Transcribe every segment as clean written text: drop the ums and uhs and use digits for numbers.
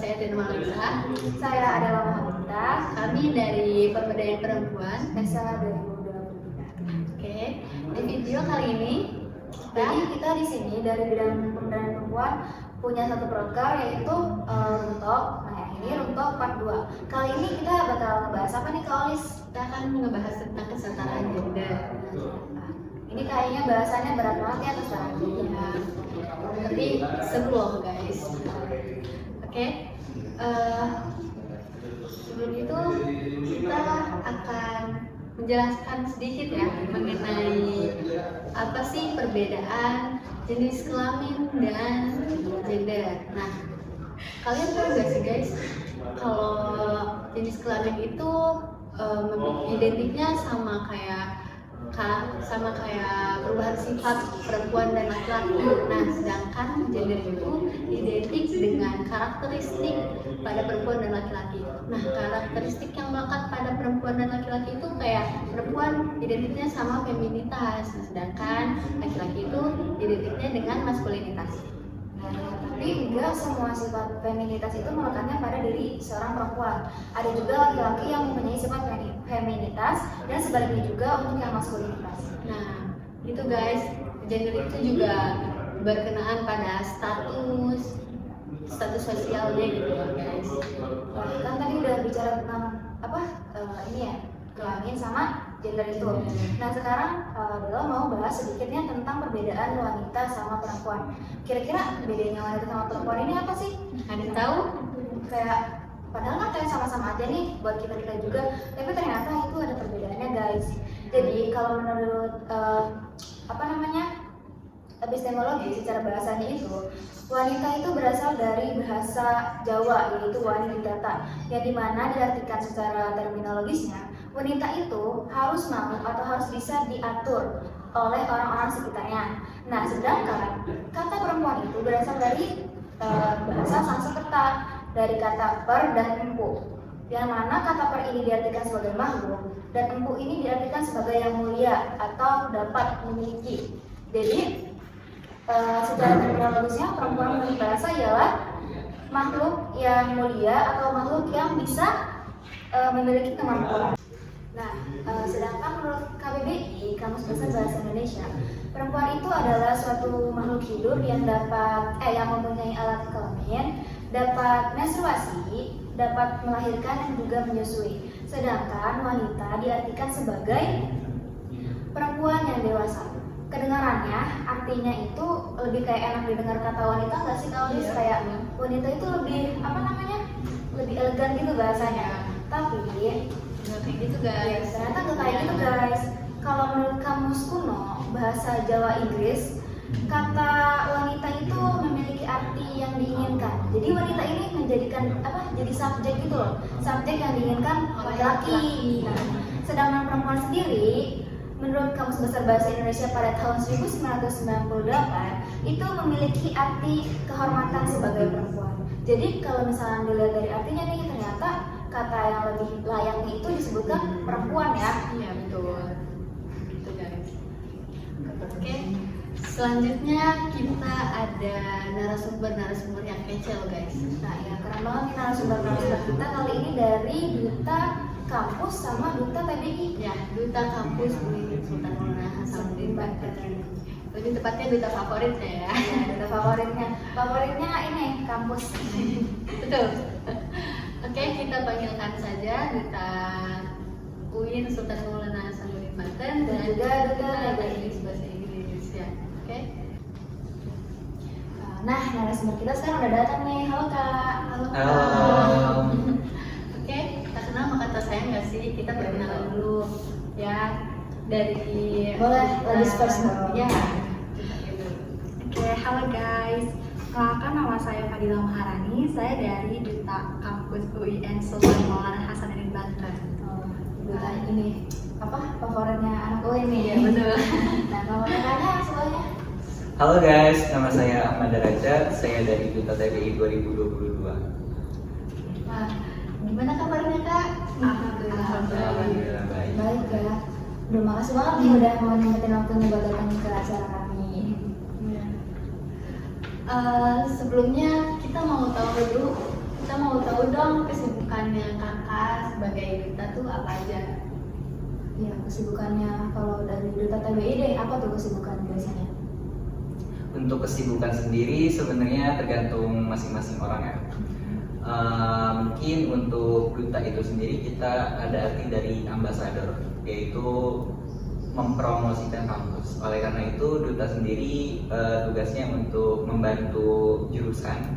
saya Tina Malisa. Saya adalah Mahavita. Kami dari Pemberdayaan Perempuan Esa 2023. Oke, di video kali ini Kita di sini dari bidang pemberdayaan perempuan punya satu program yaitu Runtok. Nah, ini Runtok part 2. Kali ini kita bakal ngebahas apa nih, Kak Olis? kita akan ngebahas tentang kesetaraan gender. Ini kayaknya bahasannya berat banget ya, terus terang. Ya, tapi seru loh guys. Oke, sebelum itu kita akan menjelaskan sedikit ya mengenai apa sih perbedaan jenis kelamin dan gender. Nah, kalian tahu gak sih guys, kalau jenis kelamin itu identiknya sama kayak perubahan sifat perempuan dan laki-laki. Nah, sedangkan gender itu identik dengan karakteristik pada perempuan dan laki-laki. Nah, karakteristik yang melekat pada perempuan dan laki-laki itu kayak perempuan identiknya sama feminitas, sedangkan laki-laki itu identiknya dengan maskulinitas. Nah, tapi enggak semua sifat feminitas itu melekatnya pada diri seorang perempuan. Ada juga laki-laki yang mempunyai sifat feminitas dan sebaliknya juga untuk yang maskulinitas. Nah, itu guys, gender itu juga berkenaan pada status sosialnya gitu loh guys. Kan tadi udah bicara tentang ini ya, kelamin sama gender itu. Nah, sekarang Bella mau bahas sedikitnya tentang perbedaan wanita sama perempuan. Kira-kira bedanya wanita sama perempuan ini apa sih? Ada yang tahu? Kayak padahal kan kayak sama-sama aja nih buat kita juga, tapi ternyata itu ada perbedaannya guys. Jadi kalau menurut epistemologi secara bahasanya itu, wanita itu berasal dari bahasa Jawa yaitu wanidata, yang dimana diartikan secara terminologisnya wanita itu harus mau atau harus bisa diatur oleh orang-orang sekitarnya. Nah, sedangkan kata perempuan itu berasal dari bahasa Sanskerta, dari kata per dan empu, yang mana kata per ini diartikan sebagai makhluk dan empu ini diartikan sebagai yang mulia atau dapat memiliki. Jadi secara terminologisnya perempuan menurut bahasa ialah makhluk yang mulia atau makhluk yang bisa memiliki kemampuan. Nah, sedangkan menurut KBBI, Kamus Besar Bahasa Indonesia, perempuan itu adalah suatu makhluk hidup yang mempunyai alat kelamin, dapat menstruasi, dapat melahirkan dan juga menyusui. Sedangkan wanita diartikan sebagai perempuan yang dewasa. Kedengarannya artinya itu lebih kayak enak didengar kata wanita nggak sih, kalau kayak wanita itu lebih lebih elegan gitu bahasanya. Tapi Nggak kayak gitu guys. ternyata nggak kayak gitu guys. Kalau menurut kamus kuno bahasa Jawa Inggris, kata wanita itu memiliki arti yang diinginkan. Jadi wanita ini menjadikan jadi subjek gitu loh, subjek yang diinginkan laki-laki. Nah, sedangkan perempuan sendiri menurut Kamus Besar Bahasa Indonesia pada tahun 1998 itu memiliki arti kehormatan sebagai perempuan. Jadi kalau misalnya dilihat dari artinya nih, ternyata kata yang lebih layaknya itu disebutkan perempuan ya. Iya betul. Gitu guys. Oke. Selanjutnya kita ada narasumber yang kece loh guys. Nah ya, keren banget nih narasumber kita kali ini dari Duta Kampus sama Duta PBI. Ya, Duta Kampus UIN Sultan Maulana Hasanuddin Banten. Lebih tepatnya duta favoritnya ya. Ya, duta favoritnya ini kampus. Betul. Oke, kita panggilkan saja Duta UIN Sultan Maulana Hasanuddin Banten dan juga Duta Inggris Bahasa Inggris ya. Oke. Nah, narasumber kita sekarang udah datang nih. Halo Kak. Halo. Oke, tak kenal maka tak sayang nggak sih? Kita perkenalan dulu ya, dari Boleh, ladies first dong. Ya. Oke, halo guys. Kenalkan, nama saya Fadila Maharani. Saya dari Duta Kampus UIN Sultan Maulana Hasanuddin Banten. Duta ini favoritnya anak gue ini ya. Betul. Nah, favoritnya semuanya. Halo guys, nama saya Ahmad Daraja. Saya dari Duta TBI 2022. Nah, gimana kabarnya Kak? Alhamdulillah baik. Baik ya. Udah makasih banget nih udah mau nyempetin waktunya buat datang ke acara kami. Sebelumnya kita mau tahu dulu, kita mau mau tahu dong kesibukannya kakak sebagai duta tuh apa aja? Ya, kesibukannya kalau dari Duta TBI deh, apa tuh kesibukan biasanya? Untuk kesibukan sendiri sebenarnya tergantung masing-masing orang ya. Mungkin untuk duta itu sendiri kita ada arti dari ambasador, yaitu mempromosikan kampus. Oleh karena itu duta sendiri tugasnya untuk membantu jurusan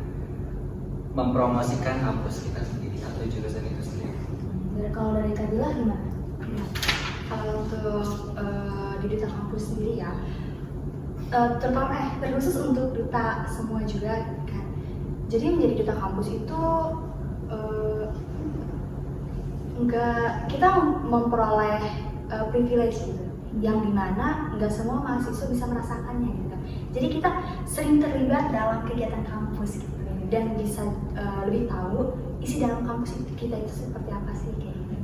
mempromosikan kampus kita sendiri atau jurusan itu sendiri. Kalau dari Kadila gimana? Ya. Kalau untuk di duta kampus sendiri ya, terutama terkhusus untuk duta semua juga kan. Jadi menjadi duta kampus itu enggak, kita memperoleh privilege gitu, yang dimana nggak semua mahasiswa bisa merasakannya gitu. Jadi kita sering terlibat dalam kegiatan kampus gitu dan bisa lebih tahu isi dalam kampus kita itu seperti apa sih kayak gitu.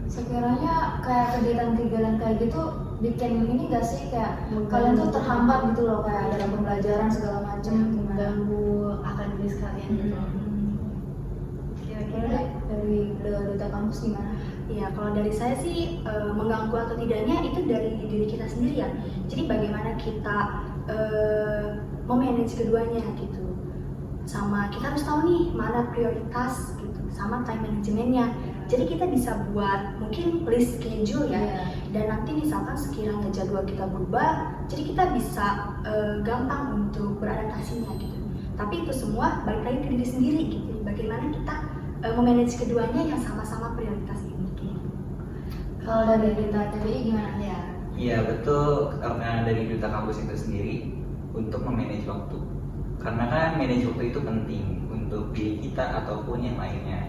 Sekiranya kayak kegiatan-kegiatan kayak gitu bikin ini gak sih kayak kalian tuh terhambat gitu loh kayak dalam pembelajaran segala macam, gimana? Mengganggu akademis kalian gitu. Kira-kira deh, dari Duta kampus gimana? Iya, kalau dari saya sih mengganggu atau tidaknya itu dari diri kita sendiri ya. Jadi bagaimana kita memanage keduanya gitu. Sama kita harus tahu nih mana prioritas gitu, sama time managementnya. Jadi kita bisa buat mungkin list schedule ya. Dan nanti misalkan sekiranya jadwal kita berubah, jadi kita bisa gampang untuk beradaptasinya gitu. Tapi itu semua balik lagi ke diri sendiri gitu. Bagaimana kita memanage keduanya yang sama-sama prioritas ini gitu. Kalau dari Duta TBI gimana? Ya. Iya betul, karena dari duta kampus itu sendiri untuk memanage waktu. Karena kan manage waktu itu penting untuk diri kita ataupun yang lainnya.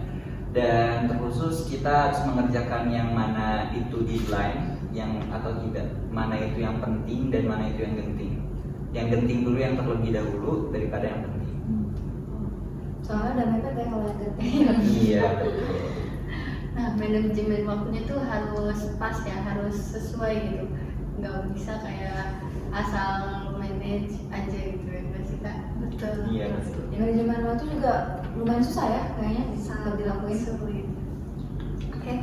Dan terkhusus kita harus mengerjakan yang mana itu deadline, yang atau tidak, mana itu yang penting dan mana itu yang genting. Yang genting dulu yang terlebih dahulu daripada yang penting. Soalnya udah mepet ya kalau yang genting. Iya betul. Nah, manajemen waktunya tuh harus pas ya, harus sesuai gitu. Nggak bisa kayak asal manage aja gitu ya, Mbak Sita. Betul. Iya betul. Manajemen waktu juga lumayan susah ya kayaknya bisa Sangat dilakuin. sulit. Oke,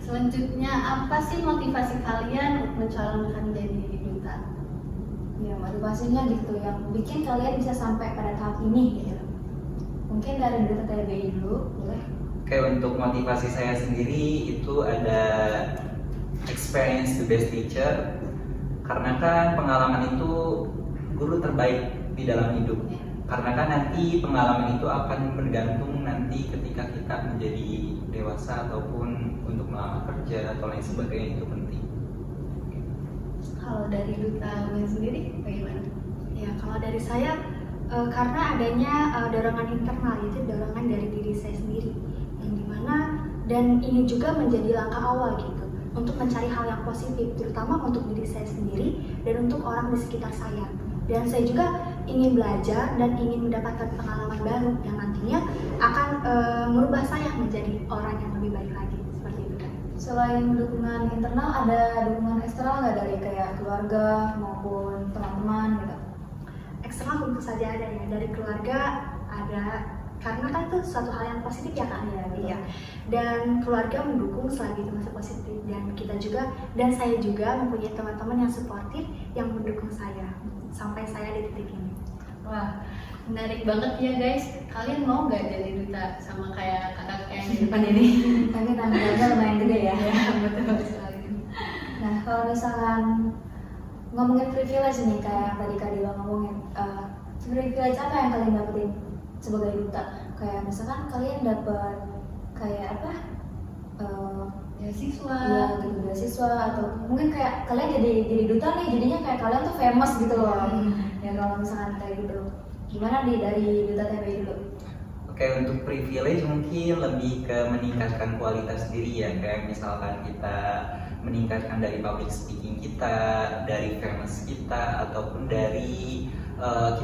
selanjutnya apa sih motivasi kalian untuk mencalonkan jadi duta? Ya motivasinya gitu yang bikin kalian bisa sampai pada tahap ini gitu. Mungkin dari Duta TBI dulu boleh. Oke, untuk motivasi saya sendiri itu ada experience the best teacher. Karena kan pengalaman itu guru terbaik di dalam hidup. Karena kan nanti pengalaman itu akan bergantung nanti ketika kita menjadi dewasa ataupun untuk melamar kerja atau lain sebagainya, itu penting. Kalau dari duta sendiri bagaimana? Ya, kalau dari saya karena adanya dorongan internal, yaitu dorongan dari diri saya sendiri, yang dimana dan ini juga menjadi langkah awal gitu untuk mencari hal yang positif, terutama untuk diri saya sendiri dan untuk orang di sekitar saya. Dan saya juga ingin belajar dan ingin mendapatkan pengalaman baru yang nantinya akan merubah saya menjadi orang yang lebih baik lagi, seperti itu kan. Selain dukungan internal, ada dukungan eksternal nggak dari kayak keluarga maupun teman-teman gitu? Eksternal tentu saja ada ya, dari keluarga ada, karena kan itu suatu hal yang positif ya kan. Iya. Dan keluarga mendukung selagi itu masih positif, dan kita juga dan saya juga mempunyai teman-teman yang suportif yang mendukung saya sampai saya di titik ini. Wah, menarik banget ya guys. Kalian mau nggak jadi duta sama kayak kakak yang di depan ini? Tapi tantangannya lumayan gede ya. Betul sekali. Nah kalau misalkan ngomongin privilege nih kayak tadi Kak Dila ngomongin, privilege apa yang kalian dapetin sebagai duta? Kayak misalkan kalian dapat kayak apa? Beasiswa. Iya gitu, beasiswa atau mungkin kayak kalian jadi duta nih, jadinya kayak kalian tuh famous gitu loh. Ya kalau misalkan kayak gitu, gimana dari Duta TBI dulu? Oke, untuk privilege mungkin lebih ke meningkatkan kualitas diri ya, kayak misalkan kita meningkatkan dari public speaking kita, dari famous kita, ataupun dari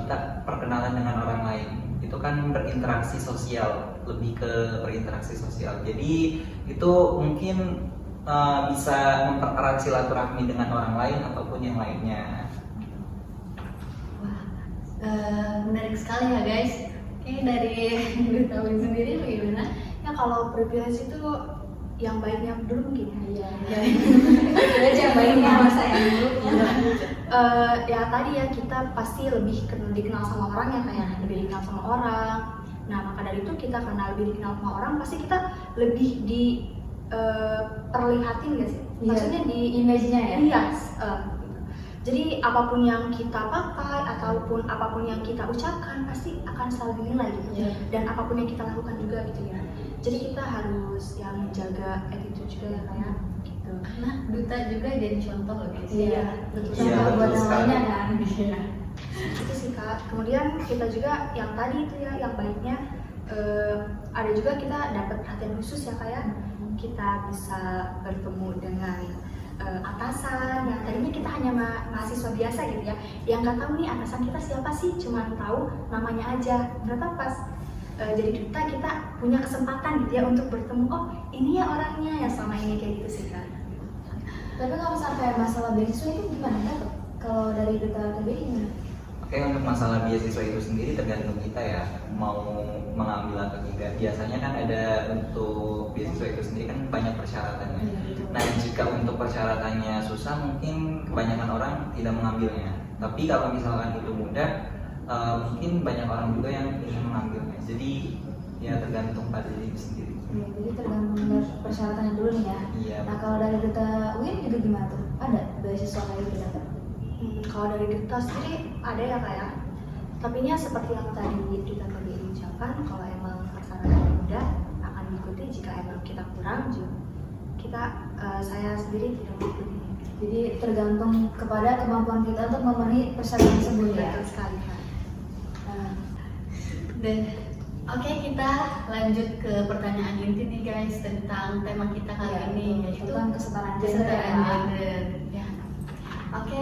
kita perkenalan dengan orang lain. Itu kan berinteraksi sosial, lebih ke berinteraksi sosial. Jadi itu mungkin bisa mempererat silaturahmi dengan orang lain ataupun yang lainnya. Wah, menarik sekali ya guys. Oke, dari Duta Win sendiri bagaimana? kalau privilege itu yang baiknya dulu mungkin ya. Iya. Jadi yang baiknya masa yang buruknya. Ya tadi ya kita pasti lebih dikenal sama orang ya, kayak lebih dikenal sama orang. Nah maka dari itu kita karena lebih dikenal sama orang pasti kita lebih perlihatin gak sih? Iya. Maksudnya di Image-nya ya. iya. Jadi apapun yang kita pakai ataupun apapun yang kita ucapkan pasti akan selalu dinilai gitu. Iya. Dan apapun yang kita lakukan juga gitu ya. Jadi kita harus yang menjaga attitude juga ya kayak gitu. Karena duta juga jadi contoh loh guys. Iya. Betul. Iya, Contoh buat betul yang sekali. lainnya kan. Iya. Itu sih Kak. Kemudian kita juga yang tadi itu ya yang baiknya ada juga kita dapat perhatian khusus ya kayak kita bisa bertemu dengan atasan yang tadinya kita hanya mahasiswa biasa gitu ya, yang nggak tahu nih atasan kita siapa sih, cuma tahu namanya aja. Ternyata pas jadi duta kita punya kesempatan gitu ya untuk bertemu, oh ini ya orangnya yang selama ini kayak gitu sih Kak. Tapi kalau sampai masalah beasiswa itu gimana Kak? Kalau dari duta KBI gimana? Oke, untuk masalah beasiswa itu sendiri tergantung kita ya mau mengambil atau tidak. Biasanya kan ada untuk beasiswa itu sendiri kan banyak persyaratannya. Nah, jika untuk persyaratannya susah mungkin kebanyakan orang tidak mengambilnya. Tapi kalau misalkan itu mudah, mungkin banyak orang juga yang ingin mengambilnya. Jadi ya tergantung pada diri sendiri. Iya, jadi tergantung dari persyaratannya dulu nih ya. Iya. Nah kalau dari duta UIN juga gimana tuh? Ada beasiswa kayak gitu dapat? Kalau dari duta sendiri ada ya Kak ya. Tapi nya seperti yang tadi duta KBI ucapkan, kalau emang persyaratannya mudah akan diikuti, jika emang kita kurang juga saya sendiri tidak mengikuti. Jadi tergantung kepada kemampuan kita untuk memenuhi persyaratan tersebut ya. Betul sekali Kak. Nah, Dan oke, kita lanjut ke pertanyaan inti nih guys tentang tema kita kali ya, ini, yaitu tentang kesetaraan gender kesetaraan ya. gender. Ya. Oke,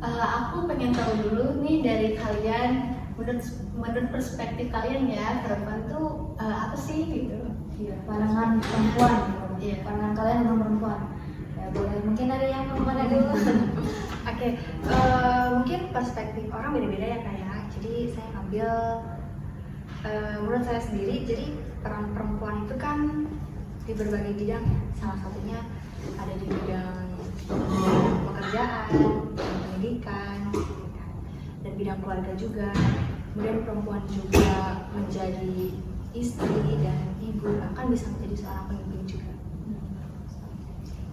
aku pengen tahu dulu nih dari kalian, menurut perspektif kalian ya, perempuan tuh apa sih gitu? Iya, pandangan perempuan. Iya. Pandangan kalian tentang perempuan. Ya boleh, mungkin dari yang perempuan dulu. Oke, mungkin perspektif orang beda-beda ya Kak ya. Jadi saya ambil menurut saya sendiri, jadi peran perempuan itu kan di berbagai bidang ya. Salah satunya ada di bidang pekerjaan, bidang pendidikan, dan bidang keluarga juga. Kemudian perempuan juga menjadi istri dan ibu, bahkan bisa menjadi seorang pemimpin juga.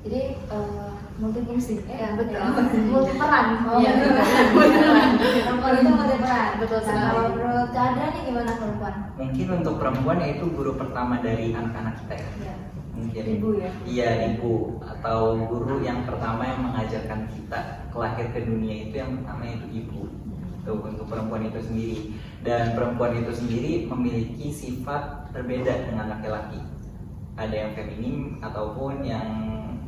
Jadi multifungsi. Ya, betul. Multiperan. Iya, Perempuan itu multiperan. Betul Nah, sekali. kalau menurut Chandra nih gimana perempuan? Mungkin untuk perempuan yaitu guru pertama dari anak-anak kita ya. Ya. Mungkin Ibu ya. Iya, ibu atau guru yang pertama yang mengajarkan kita lahir ke dunia itu yang pertama itu ibu. Tuh, untuk perempuan itu sendiri. Dan perempuan itu sendiri memiliki sifat berbeda dengan laki-laki. Ada yang feminim ataupun yang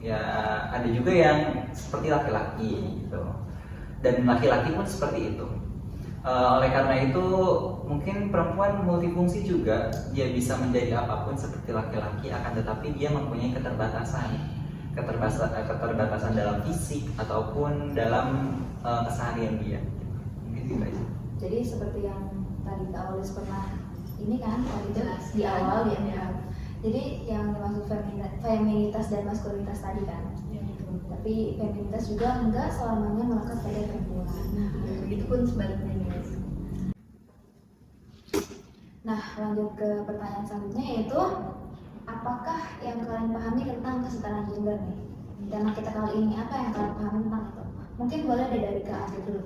ya ada juga yang seperti laki-laki gitu. Dan laki-laki pun seperti itu. Oleh karena itu mungkin perempuan multifungsi juga, dia bisa menjadi apapun seperti laki-laki, akan tetapi dia mempunyai keterbatasan dalam fisik ataupun dalam keseharian dia. Mungkin gitu aja. Jadi seperti yang tadi Kak Olis pernah ini kan tadi Jelas. di awal ya. Ya. Jadi yang dimaksud feminitas dan maskulinitas tadi kan. Tapi feminitas juga enggak selamanya melekat pada perempuan. Nah, begitu pun sebaliknya guys. Nah, lanjut ke pertanyaan selanjutnya yaitu apakah yang kalian pahami tentang kesetaraan gender nih? Tema kita kali ini apa yang kalian pahami tentang itu? Mungkin boleh dari Kak Adi dulu.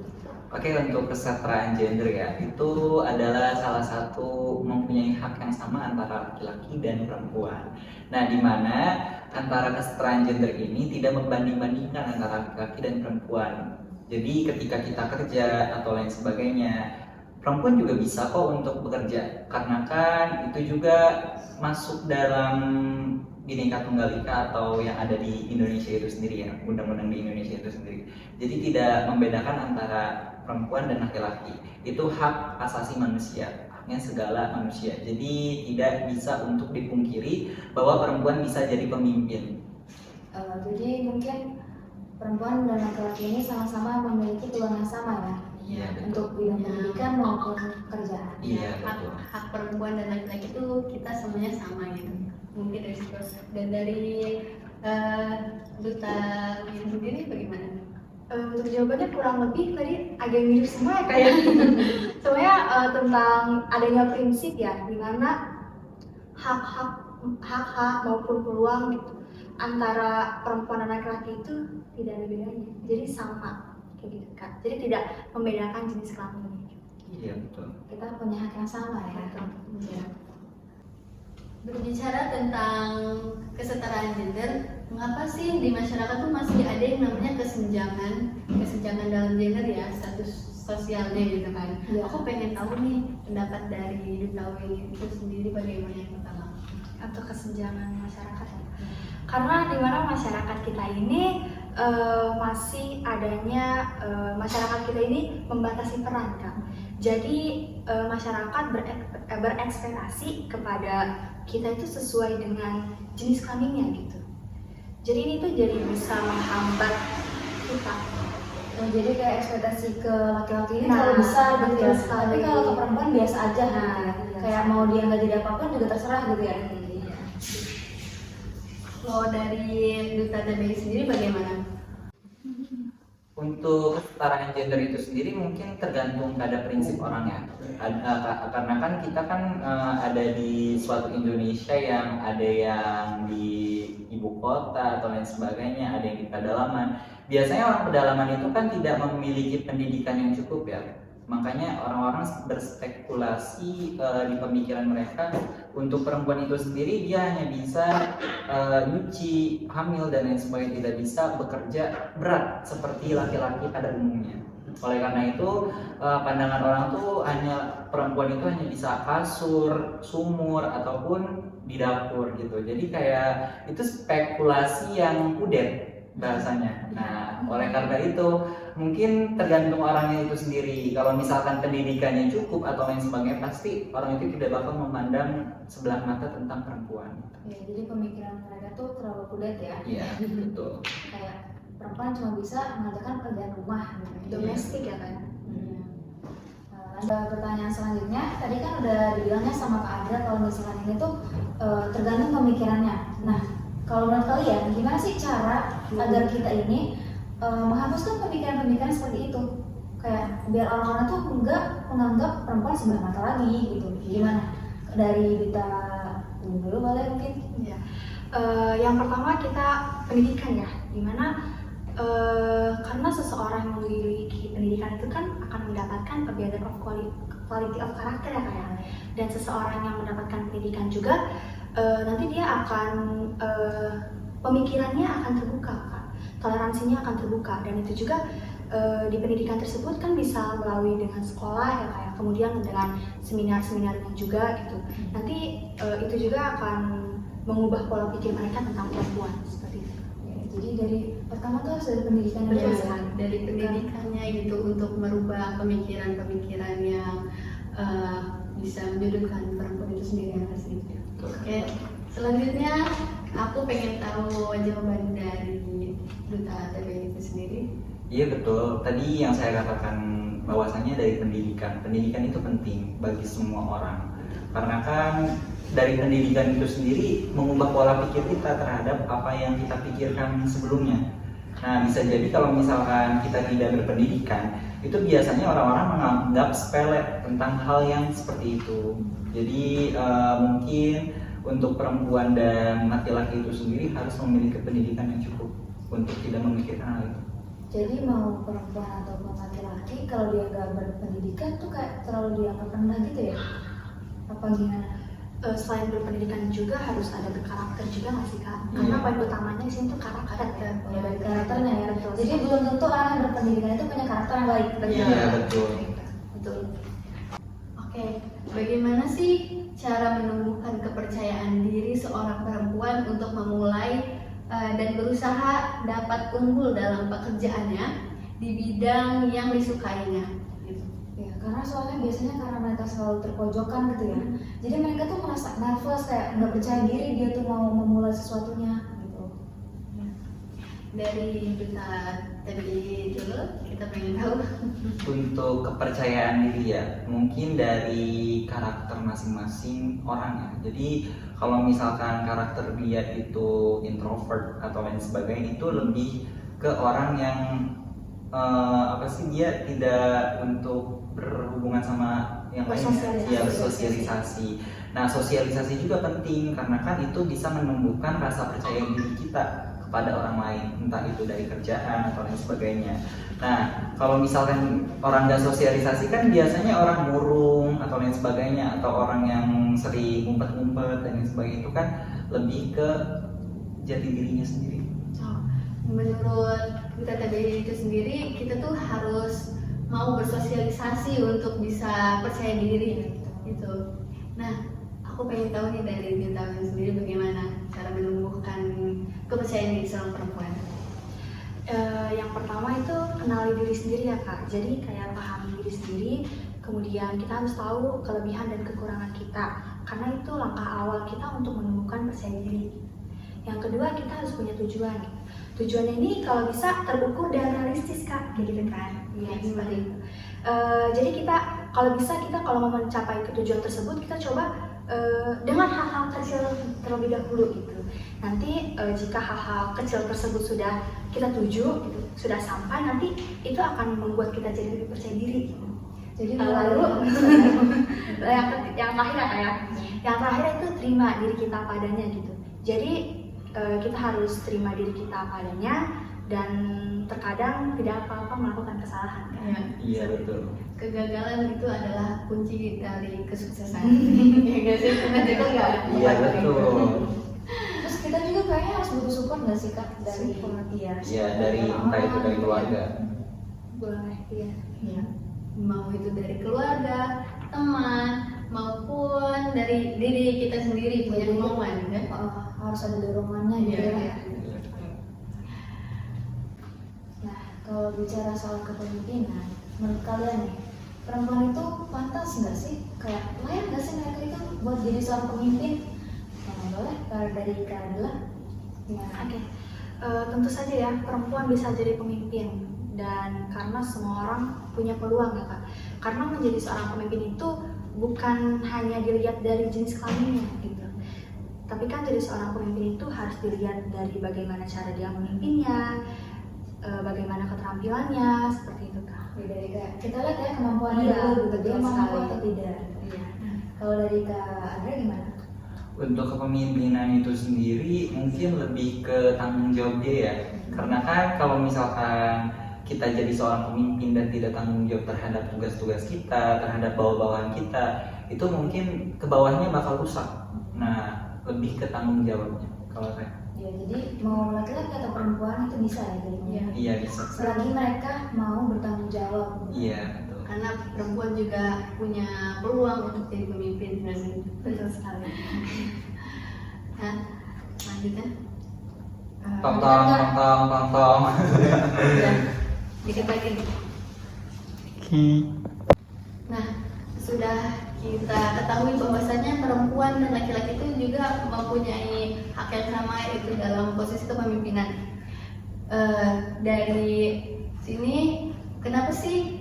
Oke, untuk kesetaraan gender ya, itu adalah salah satu mempunyai hak yang sama antara laki-laki dan perempuan. Nah, di mana antara kesetaraan gender ini tidak membanding-bandingkan antara laki-laki dan perempuan. Jadi ketika kita kerja atau lain sebagainya, perempuan juga bisa kok untuk bekerja, karena kan itu juga masuk dalam Bhinneka Tunggal Ika atau yang ada di Indonesia itu sendiri ya, undang-undang di Indonesia itu sendiri. Jadi tidak membedakan antara perempuan dan laki-laki. Itu hak asasi manusia, haknya segala manusia. Jadi tidak bisa untuk dipungkiri bahwa perempuan bisa jadi pemimpin. Jadi mungkin perempuan dan laki-laki ini sama-sama memiliki peluang yang sama ya. Iya, betul. untuk bidang pendidikan maupun pekerjaan. Iya, hak, betul. hak perempuan dan laki-laki itu kita semuanya sama gitu. Mungkin dari situ. Dan dari duta Win sendiri bagaimana? Untuk jawabannya kurang lebih tadi agak mirip semua ya kayak semuanya tentang adanya prinsip ya, di mana hak-hak maupun peluang gitu antara perempuan dan laki-laki itu tidak ada bedanya, jadi sama kayak gitu kan, jadi tidak membedakan jenis kelamin. Iya, betul. Kita punya hak yang sama ya. Ya. Berbicara tentang kesetaraan gender, mengapa sih di masyarakat tuh masih ada yang namanya kesenjangan dalam gender ya, status sosialnya gitu kan? Iya. Aku pengen tahu nih pendapat dari Duta Win itu sendiri bagaimana yang pertama? Atau kesenjangan masyarakat ya. Karena di mana masyarakat kita ini masih adanya masyarakat kita ini membatasi peran kan. Jadi masyarakat berekspektasi kepada kita itu sesuai dengan jenis kelaminnya gitu. Jadi ini tuh jadi bisa menghambat kita. Nah, jadi kayak ekspektasi ke laki-laki ini Nah, terlalu besar gitu ya. betul sekali. Tapi kalau ke perempuan biasa aja gitu ya. Iya. Kayak mau dia nggak jadi apa-apa juga terserah gitu ya. Iya. Kalau dari Duta TBI sendiri bagaimana? Untuk kesetaraan gender itu sendiri mungkin tergantung pada prinsip orangnya. Karena kan kita kan ada di suatu Indonesia yang ada yang di ibu kota atau lain sebagainya, ada yang di pedalaman. Biasanya orang pedalaman itu kan tidak memiliki pendidikan yang cukup ya. Makanya orang-orang berspekulasi di pemikiran mereka, untuk perempuan itu sendiri dia hanya bisa nyuci, hamil dan lain sebagainya, tidak bisa bekerja berat seperti laki-laki pada umumnya. Oleh karena itu pandangan orang tuh hanya perempuan itu hanya bisa kasur, sumur ataupun di dapur gitu. Jadi kayak itu spekulasi yang kudet bahasanya. Nah, oleh karena itu mungkin tergantung orangnya itu sendiri. Kalau misalkan pendidikannya cukup atau lain sebagainya, pasti orang itu tidak bakal memandang sebelah mata tentang perempuan. Ya, jadi pemikiran mereka tuh terlalu kudet ya. Iya, betul. Kayak perempuan cuma bisa mengerjakan pekerjaan rumah gitu. Domestik ya kan. Ada pertanyaan selanjutnya, tadi kan udah dibilangnya sama Kak Adra kalau misalkan ini tuh tergantung pemikirannya. Nah, kalau menurut kalian gimana sih cara agar kita ini menghapuskan pemikiran-pemikiran seperti itu? Kayak biar orang-orang tuh enggak menganggap perempuan sebelah mata lagi gitu. Gimana? Dari Duta dulu boleh mungkin? Ya. Yang pertama kita pendidikan ya, dimana karena seseorang yang memiliki pendidikan itu kan akan mendapatkan a better of quality of character ya kayak. Dan seseorang yang mendapatkan pendidikan juga nanti dia akan pemikirannya akan terbuka kan, toleransinya akan terbuka, dan itu juga di pendidikan tersebut kan bisa melalui dengan sekolah ya kayak, kemudian dengan seminar-seminarnya juga gitu. Nanti itu juga akan mengubah pola pikir mereka tentang perempuan seperti itu. Jadi dari pertama tuh harus dari pendidikan dulu Betul ya. sekali. Dari pendidikannya gitu untuk merubah pemikiran-pemikiran yang bisa menyudutkan perempuan itu sendiri yang pasti. Oke, selanjutnya aku pengen tahu jawaban dari Duta TBI itu sendiri. Iya betul. Tadi yang saya katakan bahwasannya dari pendidikan. Pendidikan itu penting bagi semua orang. Karena kan dari pendidikan itu sendiri mengubah pola pikir kita terhadap apa yang kita pikirkan sebelumnya. Nah, bisa jadi kalau misalkan kita tidak berpendidikan, itu biasanya orang-orang menganggap sepele tentang hal yang seperti itu. Jadi mungkin untuk perempuan dan laki-laki itu sendiri harus memiliki pendidikan yang cukup untuk tidak memikirkan hal itu. Jadi mau perempuan ataupun laki-laki kalau dia nggak berpendidikan tuh kayak terlalu dianggap rendah gitu ya? Apa gimana? Selain berpendidikan juga harus ada berkarakter juga nggak sih Kak? Karena poin utamanya di sini tuh karakter. Ya dari karakternya ya. Betul. Jadi belum tentu orang yang berpendidikan itu punya karakter yang baik. Iya betul. Betul. Oke, bagaimana sih cara menumbuhkan kepercayaan diri seorang perempuan untuk memulai dan berusaha dapat unggul dalam pekerjaannya di bidang yang disukainya? Ya, karena soalnya biasanya karena mereka selalu terpojokan gitu ya. Jadi mereka tuh merasa nervous, kayak nggak percaya diri dia tuh mau memulai sesuatunya gitu. Dari Duta tadi dulu kita pengen tahu. Untuk kepercayaan diri ya, mungkin dari karakter masing-masing orang ya. Jadi kalau misalkan karakter dia itu introvert atau lain sebagainya, itu lebih ke orang yang dia tidak untuk berhubungan sama yang lainnya, ya bersosialisasi. Nah, sosialisasi juga penting karena kan itu bisa menumbuhkan rasa percaya diri kita kepada orang lain, entah itu dari kerjaan atau lain sebagainya. Nah, kalau misalkan orang nggak sosialisasi kan biasanya orang murung atau lain sebagainya, atau orang yang sering ngumpet-ngumpet dan lain sebagainya, itu kan lebih ke jati dirinya sendiri. Menurut kita tadi itu sendiri, kita tuh harus mau bersosialisasi untuk bisa percaya diri gitu. Nah, aku pengen tahu nih dari Duta sendiri bagaimana cara menumbuhkan kepercayaan diri seorang perempuan. Yang pertama itu kenali diri sendiri ya Kak. Jadi kayak pahami diri sendiri, kemudian kita harus tahu kelebihan dan kekurangan kita, karena itu langkah awal kita untuk menumbuhkan percaya diri. Yang kedua, kita harus punya tujuan. Tujuan ini kalau bisa terukur dan realistis Kak, kayak gitu kan? Iya, seperti itu. Jadi kita kalau mau mencapai tujuan tersebut, kita coba dengan hal-hal kecil terlebih dahulu gitu. Nanti jika hal-hal kecil tersebut sudah kita tuju, gitu, sudah sampai, nanti itu akan membuat kita jadi lebih percaya diri. Jadi Lalu yang terakhir ya Kak, yang terakhir itu terima diri kita padanya gitu. Jadi kita harus terima diri kita padanya, dan terkadang tidak apa-apa melakukan kesalahan kan? Iya betul. Kegagalan itu adalah kunci dari kesuksesan. Ya nggak sih? Kita juga nggak. Iya betul. Terus kita juga kayaknya harus butuh support nggak sih Kak dari Iya, dari entah itu dari keluarga. Boleh, iya. Ya. Mau itu dari keluarga, teman, maupun dari diri kita sendiri punya kemauan kan? harus ada dorongannya gitu ya. Nah, kalau bicara soal kepemimpinan, menurut kalian nih, perempuan itu pantas nggak sih? Kayak layak nggak sih mereka itu buat jadi seorang pemimpin? Boleh, kalau dari Kak Adela gimana? Oke. Tentu saja ya, perempuan bisa jadi pemimpin, dan karena semua orang punya peluang ya Kak. Karena menjadi seorang pemimpin itu bukan hanya dilihat dari jenis kelaminnya gitu. Tapi kan jadi seorang pemimpin itu harus dilihat dari bagaimana cara dia memimpinnya, bagaimana keterampilannya, seperti itu Kak. Dari Kak, kita lihat ya kemampuannya dulu, dia mampu atau tidak. Iya. Kalau dari Kak Andrea gimana? Untuk kepemimpinan itu sendiri mungkin lebih ke tanggung jawab dia ya. Karena kan kalau misalkan kita jadi seorang pemimpin dan tidak tanggung jawab terhadap tugas-tugas kita, terhadap bawah-bawahan kita, itu mungkin ke bawahnya bakal rusak. Nah, lebih ke tanggung jawabnya kalau saya. Ya, jadi mau laki-laki atau perempuan itu bisa ya jadi pemimpin. Iya bisa. Selagi mereka mau bertanggung jawab. Iya betul. Karena perempuan juga punya peluang untuk jadi pemimpin. Betul sekali. Nah, lanjutnya. Tong. Ya, dikit lagi. Nah, sudah kita ketahui bahwasanya perempuan dan laki-laki itu juga mempunyai hak yang sama, yaitu dalam posisi kepemimpinan. Dari sini, kenapa sih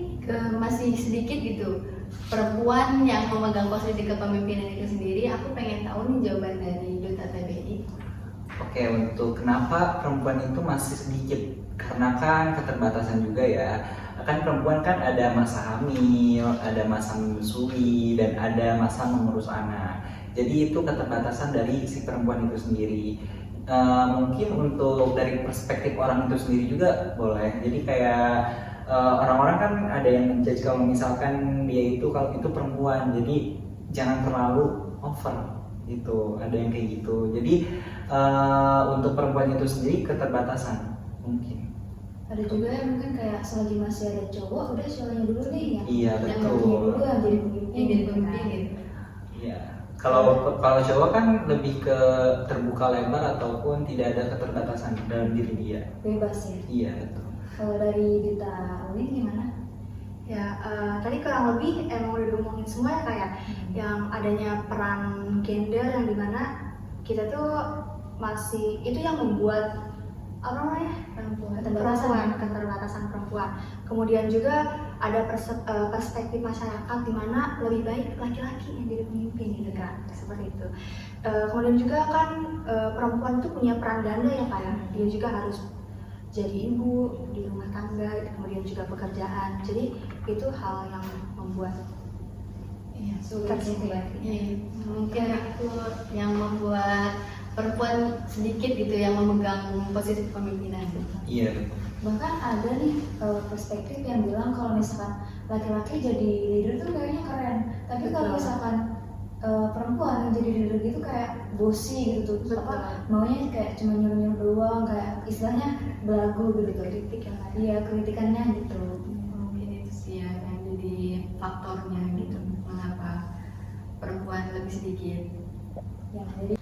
masih sedikit gitu perempuan yang memegang posisi kepemimpinan itu sendiri? Aku pengen tahu nih jawaban dari Duta TBI. Oke, untuk kenapa perempuan itu masih sedikit? Karena kan keterbatasan juga ya. Kan perempuan kan ada masa hamil, ada masa menyusui, dan ada masa mengurus anak. Jadi itu keterbatasan dari si perempuan itu sendiri. Mungkin untuk dari perspektif orang itu sendiri juga boleh. Jadi kayak orang-orang kan ada yang menjudge kalau misalkan dia itu kalau itu perempuan, jadi jangan terlalu over gitu. Ada yang kayak gitu. Jadi untuk perempuan itu sendiri keterbatasan mungkin. Ada juga yang mungkin kayak selagi masih ada cowok, udah cowoknya dulu nih ya. Iya Yang betul. dulu yang jadi pemimpin. Yang jadi pemimpin gitu. Iya. Kalau cowok kan lebih ke terbuka lebar ataupun tidak ada keterbatasan dalam diri dia. Bebas ya. Iya betul. Kalau dari Duta Ulin gimana? Ya, tadi kurang lebih emang udah ngomongin semua ya kayak yang adanya peran gender yang dimana kita tuh masih itu yang membuat apa namanya keterbatasan perempuan. Kemudian juga ada perspektif masyarakat di mana lebih baik laki-laki yang jadi pemimpin gitu kan, seperti itu. Kemudian juga kan perempuan itu punya peran ganda ya Pak ya, dia juga harus jadi ibu di rumah tangga, kemudian juga pekerjaan. Jadi itu hal yang membuat sulit gitu ya. Mungkin itu yang membuat perempuan sedikit gitu yang memegang posisi kepemimpinan. Iya. Bahkan ada nih perspektif yang bilang kalau misalkan laki-laki jadi leader tuh kayaknya keren, tapi kalau misalkan perempuan yang jadi leader gitu kayak bossy gitu, maunya kayak cuma nyuruh-nyuruh doang, kayak istilahnya belagu gitu, kritik yang iya kritikannya gitu. Mungkin itu sih ya yang jadi faktornya gitu mengapa perempuan lebih sedikit. Ya, jadi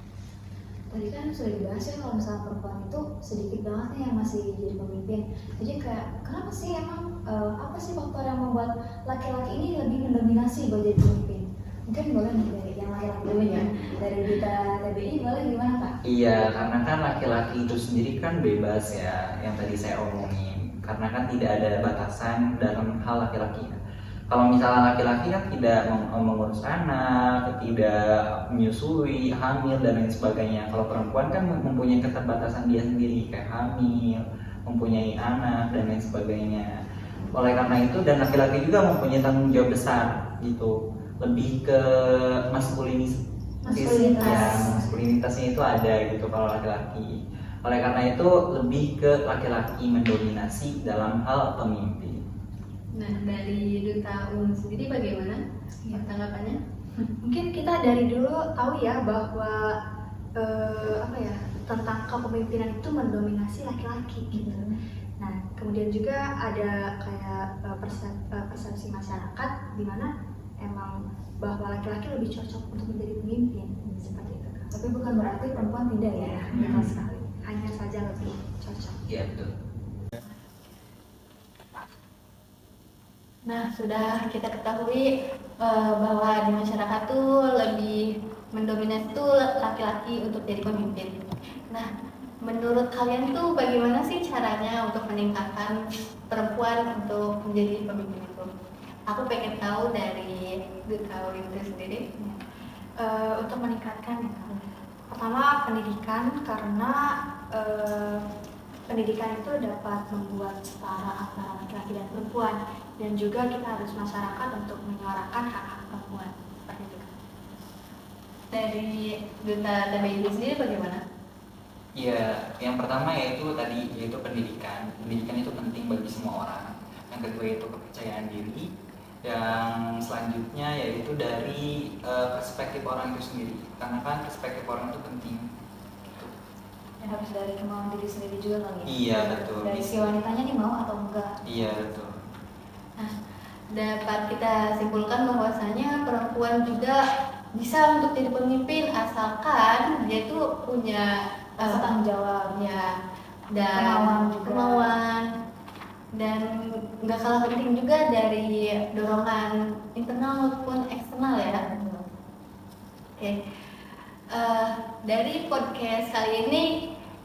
tadi kan sudah dibahas ya kalau misalnya perempuan itu sedikit banget nih yang masih jadi pemimpin. Jadi kayak kenapa sih emang apa sih faktor yang membuat laki-laki ini lebih mendominasi buat jadi pemimpin? Mungkin boleh nih dari yang laki-laki dulu ya. Dari Duta TBI boleh gimana Kak? Iya, karena kan laki-laki itu sendiri kan bebas ya, yang tadi saya omongin. Karena kan tidak ada batasan dalam hal laki-laki. Kalau misalnya laki-laki kan tidak mengurus anak, tidak menyusui, hamil dan lain sebagainya. Kalau perempuan kan mempunyai keterbatasan dia sendiri kayak hamil, mempunyai anak dan lain sebagainya. Oleh karena itu dan laki-laki juga mempunyai tanggung jawab besar gitu. Lebih ke maskulinitasnya itu ada gitu kalau laki-laki. Oleh karena itu lebih ke laki-laki mendominasi dalam hal pemimpin. Nah, dari Duta sendiri bagaimana tanggapannya? Mungkin kita dari dulu tahu ya bahwa tentang kepemimpinan itu mendominasi laki-laki gitu. Nah, kemudian juga ada kayak persepsi masyarakat di mana emang bahwa laki-laki lebih cocok untuk menjadi pemimpin seperti itu. Tapi bukan berarti perempuan tidak ya. Betul sekali. Hanya saja lebih cocok. Iya betul. Nah, sudah kita ketahui bahwa di masyarakat tuh lebih mendominasi tuh laki-laki untuk jadi pemimpin. Nah, menurut kalian tuh bagaimana sih caranya untuk meningkatkan perempuan untuk menjadi pemimpin itu? Aku pengen tahu dari Duta itu sendiri. Untuk meningkatkan, pertama pendidikan, karena pendidikan itu dapat membuat setara antara laki-laki dan perempuan, dan juga kita harus masyarakat untuk menyuarakan hak-hak perempuan seperti itu. Dari Duta TBI sendiri bagaimana? Ya, yang pertama yaitu pendidikan. Pendidikan itu penting bagi semua orang. Yang kedua itu kepercayaan diri. Yang selanjutnya yaitu dari perspektif orang itu sendiri. Karena kan perspektif orang itu penting. Harus dari kemauan diri sendiri juga kali ya. Iya betul. Dari si wanitanya nih mau atau enggak. Iya betul. Nah, dapat kita simpulkan bahwasanya perempuan juga bisa untuk jadi pemimpin asalkan dia itu punya tanggung jawab ya, dan kemauan dan nggak kalah penting juga dari dorongan internal maupun eksternal ya. Oke. Dari podcast kali ini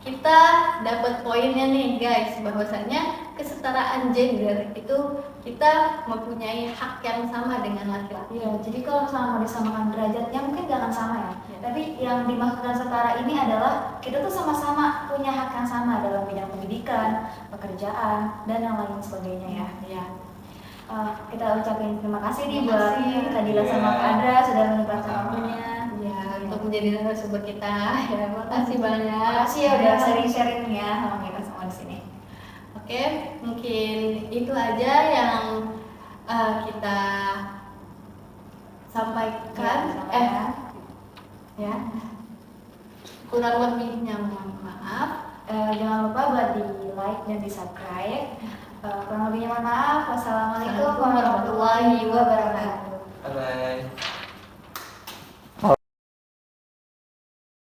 kita dapat poinnya nih guys, bahwasanya kesetaraan gender itu kita mempunyai hak yang sama dengan laki-laki. Iya, jadi kalau misalnya mau disamakan derajatnya mungkin gak akan sama ya. Tapi yang dimaksudkan setara ini adalah kita tuh sama-sama punya hak yang sama dalam bidang pendidikan, pekerjaan, dan yang lain sebagainya ya. Ya. Kita ucapin terima kasih nih buat Kak Dila sama Kak Adra sudah menyempatkan waktunya. Untuk menjadi narasumber kita. Ya, makasih banyak. Makasih ya udah sharing-sharing ya sama kita semua di sini. Oke, mungkin itu aja yang kita sampaikan. Ya. Kurang lebihnya mohon maaf. Jangan lupa buat di like dan di subscribe. Kurang lebihnya mohon maaf. Wassalamualaikum warahmatullahi wabarakatuh. Bye bye.